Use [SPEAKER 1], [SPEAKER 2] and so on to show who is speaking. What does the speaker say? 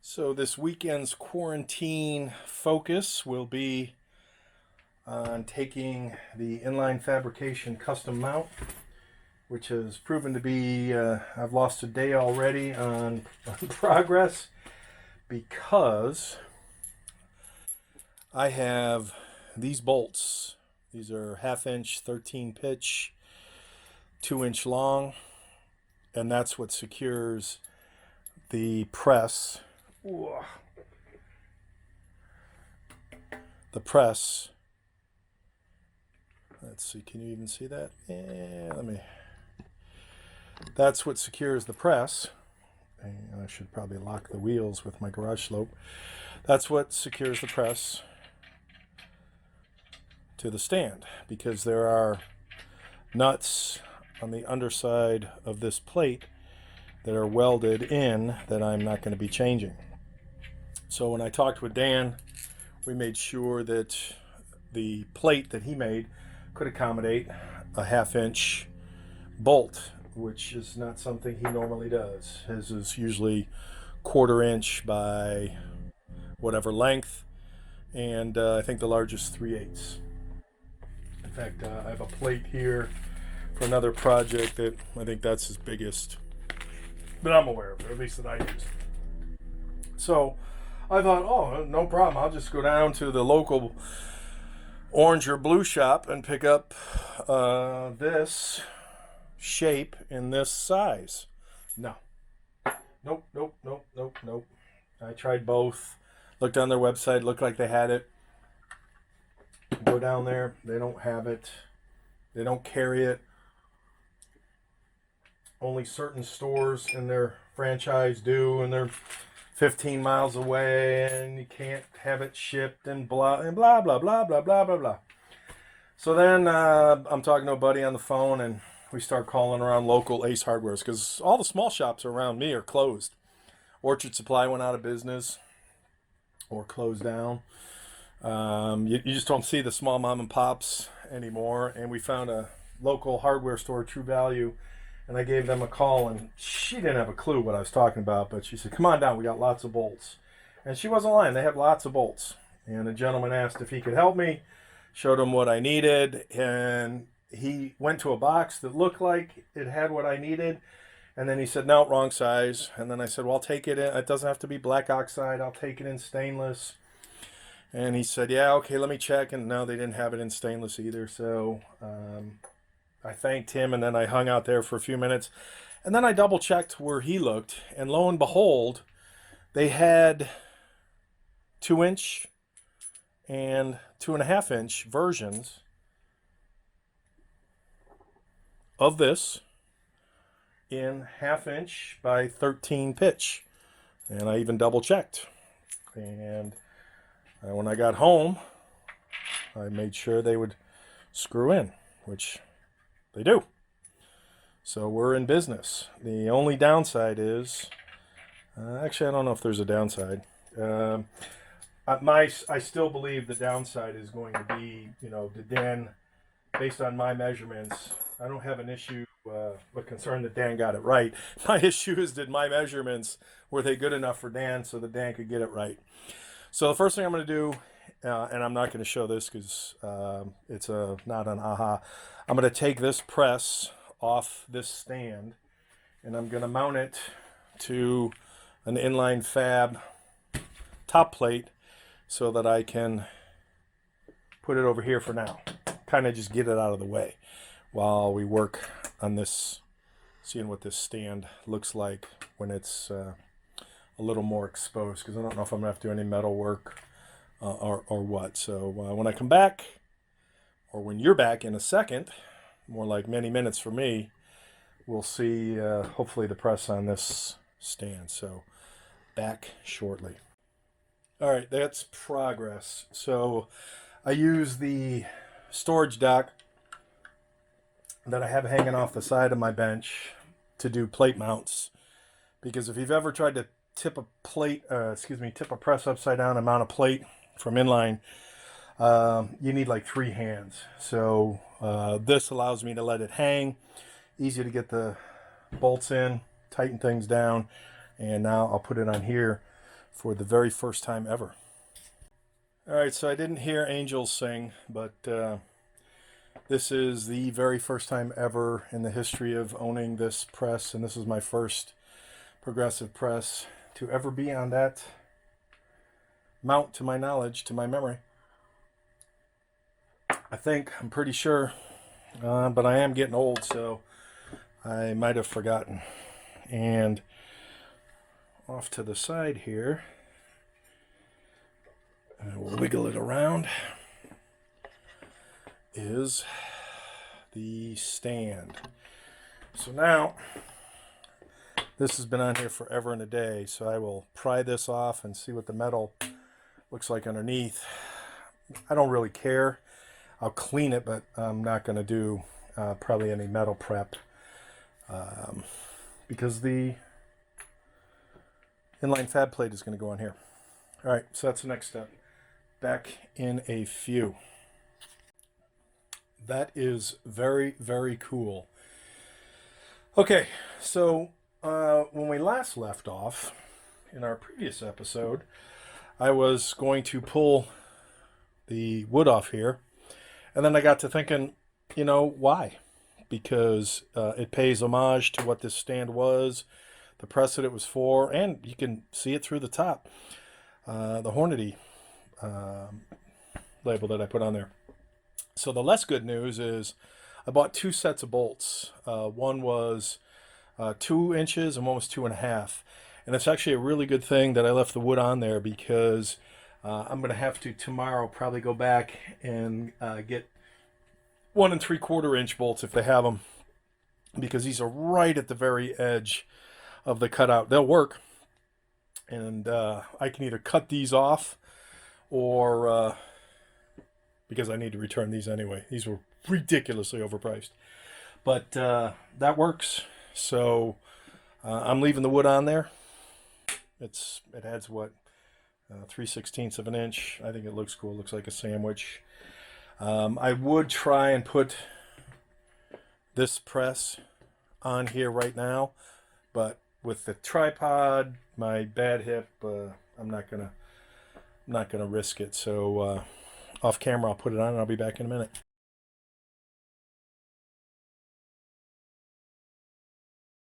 [SPEAKER 1] So this weekend's quarantine focus will be on taking the inline fabrication custom mount, which has proven to be, I've lost a day already on progress because I have these bolts. These are 1/2 inch, 13 pitch, 2-inch long, and that's what secures the press. Ooh. The press. Let's see, can you even see that? Yeah, that's what secures the press. And I should probably lock the wheels with my garage slope. That's what secures the press to the stand, because there are nuts on the underside of this plate that are welded in that I'm not going to be changing. So when I talked with Dan, we made sure that the plate that he made could accommodate a 1/2 inch bolt, which is not something he normally does. His is usually 1/4 inch by whatever length, and I think the largest 3/8. In fact, I have a plate here for another project that I think that's his biggest that I'm aware of, or at least that I use. So I thought, oh, no problem. I'll just go down to the local orange or blue shop and pick up this shape in this size. No. Nope. I tried both. Looked on their website. Looked like they had it. Go down there. They don't have it. They don't carry it. Only certain stores in their franchise do, and they're 15 miles away, and you can't have it shipped, and blah blah blah blah blah blah blah. So then I'm talking to a buddy on the phone, and we start calling around local Ace Hardwares, because all the small shops around me are closed. Orchard Supply went out of business or closed down. You just don't see the small mom and pops anymore. And we found a local hardware store, True Value, and I gave them a call, and she didn't have a clue what I was talking about, but she said, come on down, we got lots of bolts. And she wasn't lying, they have lots of bolts. And the gentleman asked if he could help me, showed him what I needed, and he went to a box that looked like it had what I needed, and then he said, no, wrong size. And then I said, well, I'll take it in, it doesn't have to be black oxide, I'll take it in stainless. And he said, yeah, okay, let me check. And no, they didn't have it in stainless either. So I thanked him, and then I hung out there for a few minutes, and then I double checked where he looked, and lo and behold, they had 2-inch and 2.5 inch versions of this in 1/2 inch by 13 pitch, and I even double checked. And when I got home, I made sure they would screw in, which they do. So we're in business. The only downside is, actually, I don't know if there's a downside. I still believe the downside is going to be, the Dan, based on my measurements, I don't have an issue with concern that Dan got it right. My issue is, did my measurements, were they good enough for Dan so that Dan could get it right? So the first thing I'm going to do, and I'm not going to show this because it's not an aha. I'm going to take this press off this stand, and I'm going to mount it to an inline fab top plate so that I can put it over here for now. Kind of just get it out of the way while we work on this, seeing what this stand looks like when it's a little more exposed, because I don't know if I'm going to have to do any metal work or what. So when I come back, or when you're back in a second, more like many minutes for me, we'll see hopefully the press on this stand. So back shortly. All right, that's progress. So I use the storage dock that I have hanging off the side of my bench to do plate mounts, because if you've ever tried to tip a press upside down and mount a plate from inline, you need like 3 hands. So this allows me to let it hang, easy to get the bolts in, tighten things down, and now I'll put it on here. for the very first time ever. All right, so I didn't hear angels sing, but this is the very first time ever in the history of owning this press, and this is my first progressive press to ever be on that mount, to my knowledge, to my memory. I'm pretty sure, but I am getting old, so I might have forgotten. And off to the side here, and we'll wiggle it around, is the stand. So now, this has been on here forever and a day, so I will pry this off and see what the metal looks like underneath. I don't really care. I'll clean it, but I'm not going to do probably any metal prep because the inline fab plate is going to go on here. All right, so that's the next step. Back in a few. That is very, very cool. Okay, so when we last left off in our previous episode, I was going to pull the wood off here, and then I got to thinking, why? Because it pays homage to what this stand was, the press that it was for, and you can see it through the top, the Hornady label that I put on there. So the less good news is I bought 2 sets of bolts. One was 2 inches and one was 2.5. And it's actually a really good thing that I left the wood on there, because I'm going to have to tomorrow probably go back and get 1 3/4 inch bolts if they have them, because these are right at the very edge of the cutout. They'll work, and I can either cut these off or because I need to return these anyway. These were ridiculously overpriced, but that works. So I'm leaving the wood on there. It adds what, 3/16 of an inch. I think it looks cool. It looks like a sandwich. I would try and put this press on here right now, but with the tripod, my bad hip, I'm not gonna risk it. So off camera, I'll put it on and I'll be back in a minute.